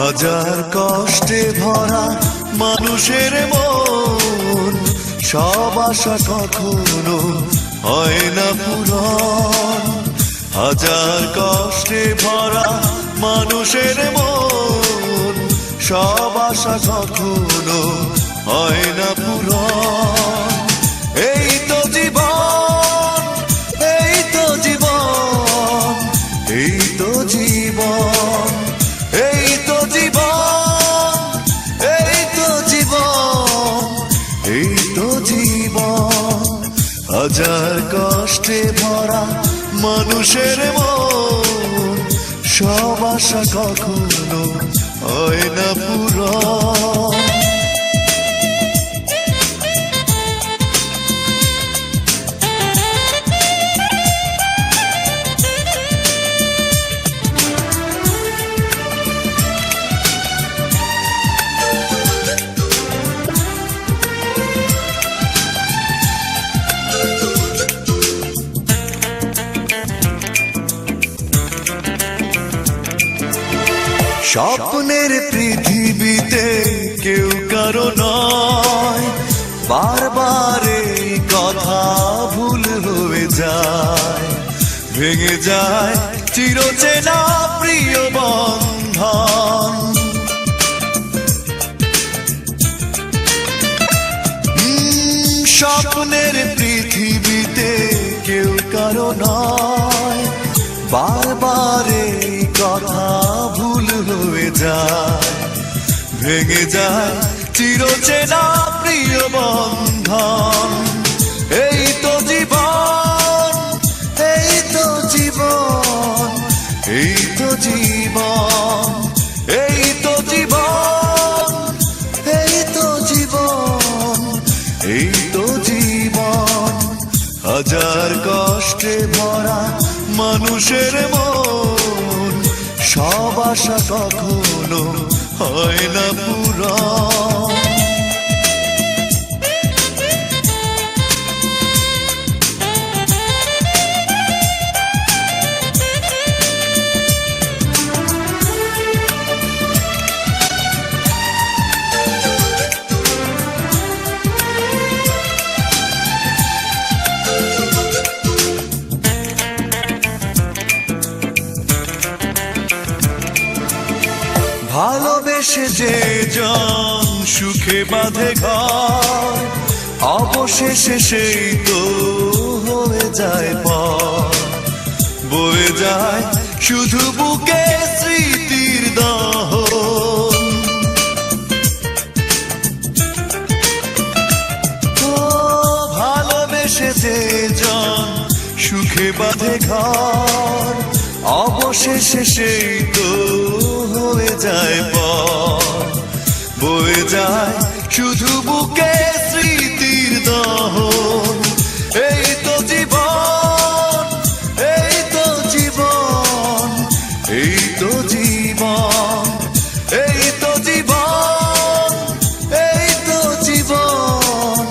হাজার কষ্টে ভরা মানুষের মন, সব আশা কখনো হয় না পূরণ। হাজার কষ্টে ভরা মানুষের মন, সব আশা কখনো হয় না পূরণ। এই তো জীবন, এই তো জীবন, এই তো জীবন, এই তো জীবন, এই তো জীবন, এই তো জীবন। হাজার কষ্টে ভরা মানুষের মন, সব আশা কখনো হয় না পূরণ। স্বপ্নের পৃথিবীতে কেউ কারো নয়, বারবার এই কথা ভুল হয়ে যায়। ভেঙে যায় চিরচেনা প্রিয় বন্ধন। স্বপ্নের পৃথিবীতে কেউ কারো নয়, বারবার এই কথা ভুল হয়ে যায়। ভেঙে যায় চিরচেনা প্রিয় বন্ধন। এই তো জীবন, এই তো জীবন, এই তো জীবন, এই তো জীবন, এই তো জীবন, এই তো জীবন। হাজার কষ্টে ভরা মানুষের মন, সব আশা কখনো হয় না পূরণ। ভালোবেসে যে জন সুখে বাঁধে ঘর, অবশেষে সেই তো হয়ে যায় পর। বয়ে যায় শুধু বুকে স্মৃতির দহন। ও ভালোবেসে যে জন সুখে বাঁধে ঘর, অবশেষে সেই তো হয়ে যায় পর। বয়ে যায় শুধু বুকে স্মৃতির দহন। এই তো জীবন, এই তো জীবন, এই তো জীবন, এই তো জীবন, এই তো জীবন,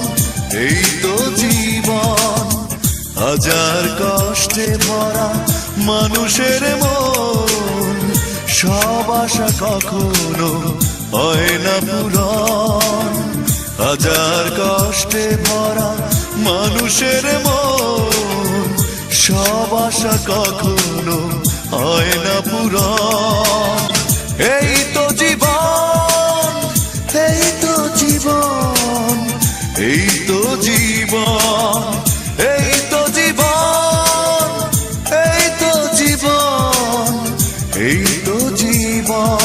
এই তো জীবন। হাজার কষ্টে ভরা মানুষের মন, সব আশা কখনো হয় না পূরণ। হাজার কষ্টে ভরা মানুষের মন, সব আশা কখনো হয় না পূরণ। এই তো জীবন, এই তো জীবন, এই তো জীবন, এই তো জীবন, এই তো জীবন, এই তো জীবন।